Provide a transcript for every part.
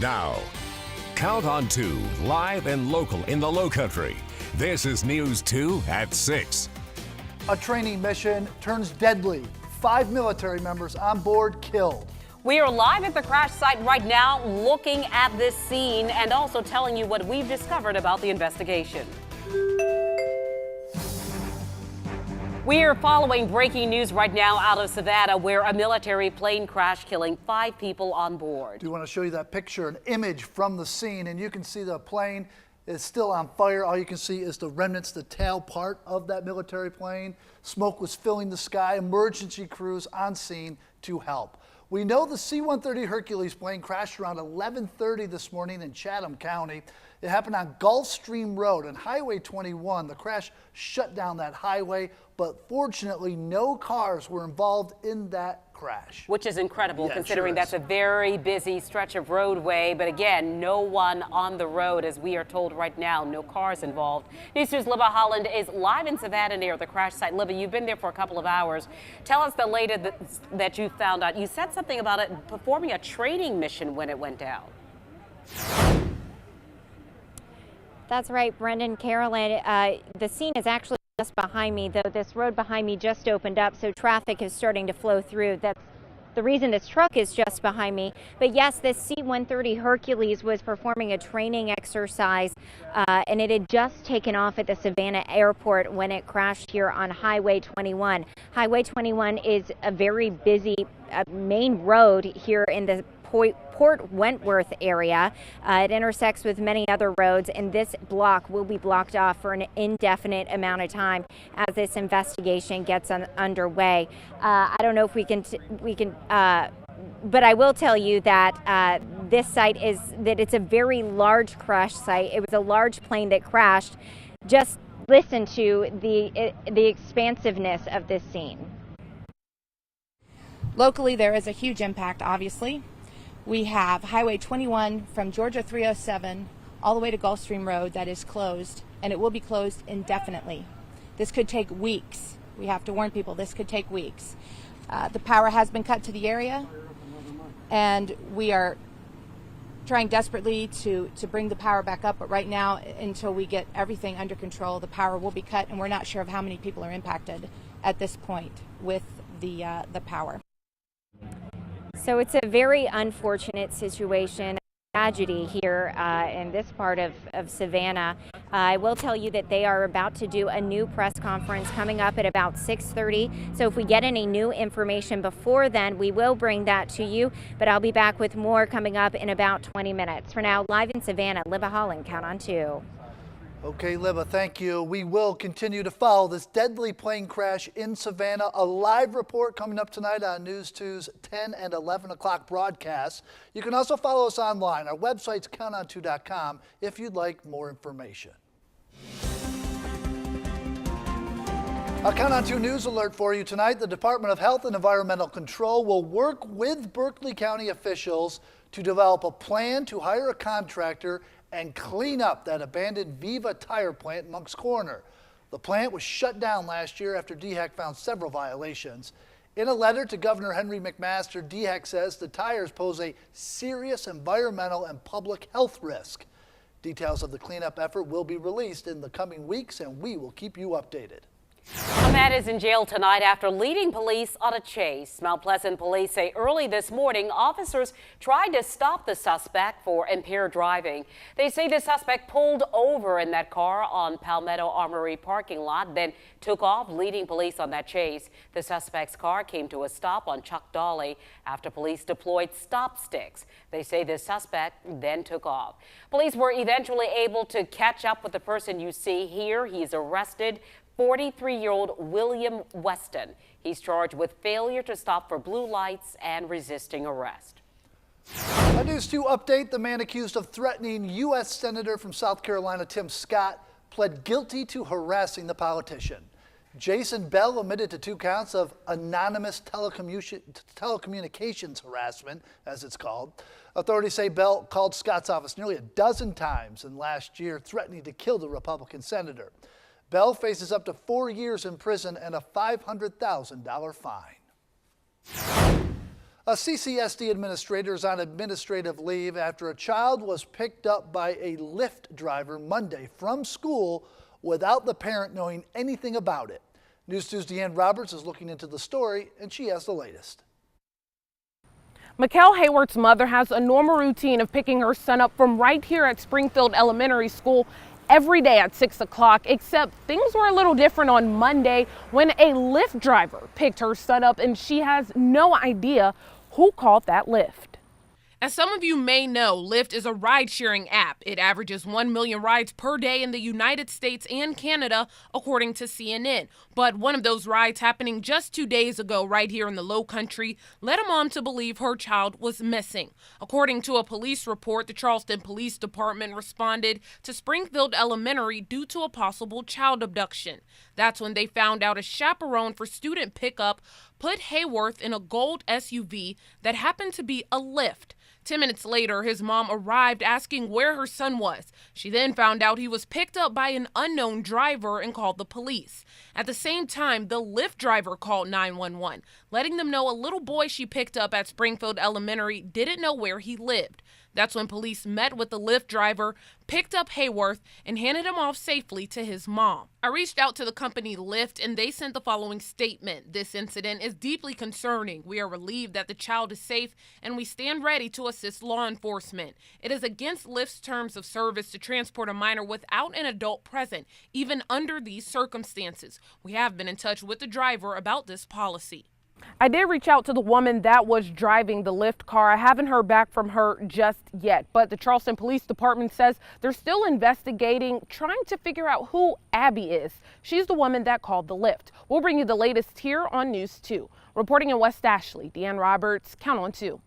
Now, Count on 2, live and local in the Lowcountry. This is News 2 at 6. A training mission turns deadly. 5 military members on board killed. We are live at the crash site right now, looking at this scene and also telling you what we've discovered about the investigation. We are following breaking news right now out of Savannah, where a military plane crashed, killing 5 people on board. Do you want to show you that picture, an image from the scene, and you can see the plane is still on fire. All you can see is the remnants, the tail part of that military plane. Smoke was filling the sky. Emergency crews on scene to help. We know the C-130 Hercules plane crashed around 11:30 this morning in Chatham County. It happened on Gulfstream Road and Highway 21. The crash shut down that highway, but fortunately no cars were involved in that crash. Which is incredible, considering sure that's a very busy stretch of roadway. But again, no one on the road, as we are told right now, no cars involved. News 2's Libba Holland is live in Savannah near the crash site. Libba, you've been there for a couple of hours. Tell us the latest that you found out. You said something about it performing a training mission when it went down. That's right, Brendan, Carolyn. The scene is actually just behind me, though this road behind me just opened up, so traffic is starting to flow through. That's the reason this truck is just behind me. But yes, this C-130 Hercules was performing a training exercise, and it had just taken off at the Savannah airport when it crashed here on Highway 21. Highway 21 is a very busy main road here in the Port Wentworth area. It intersects with many other roads, and this block will be blocked off for an indefinite amount of time as this investigation gets underway. I don't know if we can, but I will tell you that this site it's a very large crash site. It was a large plane that crashed. Just listen to the expansiveness of this scene. Locally, there is a huge impact, obviously. We have Highway 21 from Georgia 307 all the way to Gulfstream Road that is closed, and it will be closed indefinitely. This could take weeks. We have to warn people this could take weeks. The power has been cut to the area, and we are trying desperately to bring the power back up, but right now, until we get everything under control, the power will be cut, and we're not sure of how many people are impacted at this point with the power. So it's a very unfortunate situation, tragedy here in this part of Savannah. I will tell you that they are about to do a new press conference coming up at about 6:30. So if we get any new information before then, we will bring that to you. But I'll be back with more coming up in about 20 minutes. For now, live in Savannah, Libba Holland, Count on 2. Okay, Libba, thank you. We will continue to follow this deadly plane crash in Savannah. A live report coming up tonight on News 2's 10 and 11 o'clock broadcasts. You can also follow us online. Our website's counton2.com if you'd like more information. A Count on 2 news alert for you tonight. The Department of Health and Environmental Control will work with Berkeley County officials to develop a plan to hire a contractor and clean up that abandoned Viva tire plant in Moncks Corner. The plant was shut down last year after DHEC found several violations. In a letter to Governor Henry McMaster, DHEC says the tires pose a serious environmental and public health risk. Details of the cleanup effort will be released in the coming weeks, and we will keep you updated. A man is in jail tonight after leading police on a chase. Mount Pleasant police say early this morning, officers tried to stop the suspect for impaired driving. They say the suspect pulled over in that car on Palmetto Armory parking lot, then took off, leading police on that chase. The suspect's car came to a stop on Chuck Dolly after police deployed stop sticks. They say the suspect then took off. Police were eventually able to catch up with the person you see here. He's arrested. 43-year-old William Weston. He's charged with failure to stop for blue lights and resisting arrest. A News 2 update. The man accused of threatening U.S. Senator from South Carolina Tim Scott pled guilty to harassing the politician. Jason Bell admitted to 2 counts of anonymous telecommunications harassment, as it's called. Authorities say Bell called Scott's office nearly a dozen times in last year, threatening to kill the Republican senator. Bell faces up to 4 years in prison and a $500,000 fine. A CCSD administrator is on administrative leave after a child was picked up by a Lyft driver Monday from school without the parent knowing anything about it. News 2's Deanne Roberts is looking into the story, and she has the latest. Mikkel Hayworth's mother has a normal routine of picking her son up from right here at Springfield Elementary School every day at 6 o'clock, except things were a little different on Monday when a Lyft driver picked her son up and she has no idea who called that Lyft. As some of you may know, Lyft is a ride-sharing app. It averages 1 million rides per day in the United States and Canada, according to CNN. But one of those rides happening just 2 days ago right here in the Low Country led a mom to believe her child was missing. According to a police report, the Charleston Police Department responded to Springfield Elementary due to a possible child abduction. That's when they found out a chaperone for student pickup put Hayworth in a gold SUV that happened to be a Lyft. 10 minutes later, his mom arrived asking where her son was. She then found out he was picked up by an unknown driver and called the police. At the same time, the Lyft driver called 911, letting them know a little boy she picked up at Springfield Elementary didn't know where he lived. That's when police met with the Lyft driver, picked up Hayworth, and handed him off safely to his mom. I reached out to the company Lyft, and they sent the following statement. This incident is deeply concerning. We are relieved that the child is safe, and we stand ready to assist law enforcement. It is against Lyft's terms of service to transport a minor without an adult present, even under these circumstances. We have been in touch with the driver about this policy. I did reach out to the woman that was driving the Lyft car. I haven't heard back from her just yet, but the Charleston Police Department says they're still investigating, trying to figure out who Abby is. She's the woman that called the Lyft. We'll bring you the latest here on News 2. Reporting in West Ashley, Deanne Roberts, Count on 2.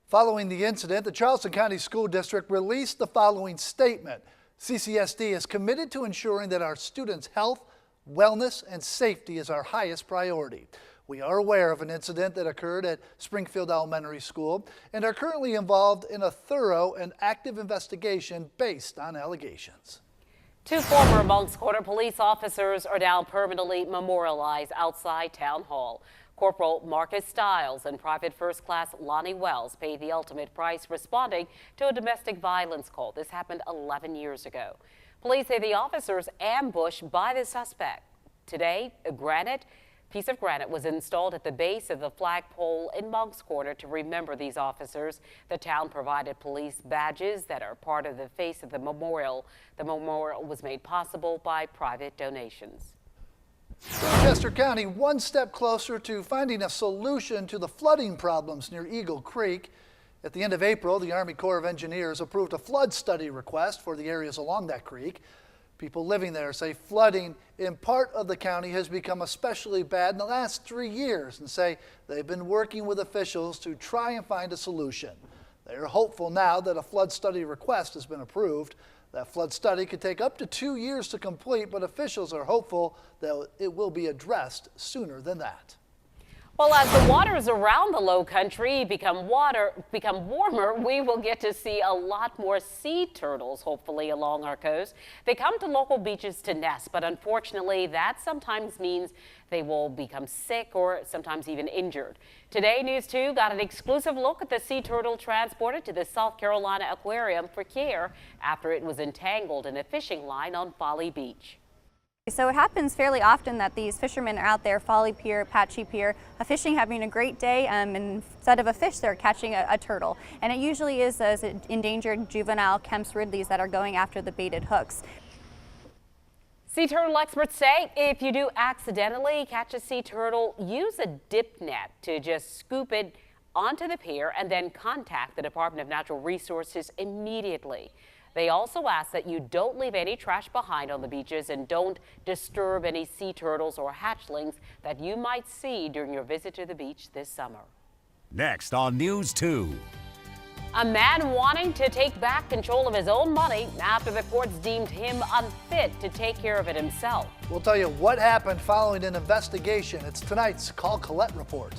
Following the incident, the Charleston County School District released the following statement. CCSD is committed to ensuring that our students' health, wellness, and safety is our highest priority. We are aware of an incident that occurred at Springfield Elementary School and are currently involved in a thorough and active investigation based on allegations. 2 former Moncks Corner police officers are now permanently memorialized outside Town Hall. Corporal Marcus Stiles and Private First Class Lonnie Wells paid the ultimate price responding to a domestic violence call. This happened 11 years ago. Police say the officers ambushed by the suspect. Today, a piece of granite was installed at the base of the flagpole in Moncks Corner to remember these officers. The town provided police badges that are part of the face of the memorial. The memorial was made possible by private donations. Chester County one step closer to finding a solution to the flooding problems near Eagle Creek. At the end of April, the Army Corps of Engineers approved a flood study request for the areas along that creek. People living there say flooding in part of the county has become especially bad in the last 3 years and say they've been working with officials to try and find a solution. They are hopeful now that a flood study request has been approved. That flood study could take up to 2 years to complete, but officials are hopeful that it will be addressed sooner than that. Well, as the waters around the Low Country become warmer, we will get to see a lot more sea turtles, hopefully, along our coast. They come to local beaches to nest, but unfortunately, that sometimes means they will become sick or sometimes even injured. Today, News 2 got an exclusive look at the sea turtle transported to the South Carolina Aquarium for care after it was entangled in a fishing line on Folly Beach. So it happens fairly often that these fishermen are out there, Folly Pier, Patchy Pier, fishing, having a great day, and instead of a fish, they're catching a turtle. And it usually is those endangered juvenile Kemp's Ridleys that are going after the baited hooks. Sea turtle experts say if you do accidentally catch a sea turtle, use a dip net to just scoop it onto the pier and then contact the Department of Natural Resources immediately. They also ask that you don't leave any trash behind on the beaches and don't disturb any sea turtles or hatchlings that you might see during your visit to the beach this summer. Next on News 2. A man wanting to take back control of his own money after the courts deemed him unfit to take care of it himself. We'll tell you what happened following an investigation. It's tonight's Call Colette report.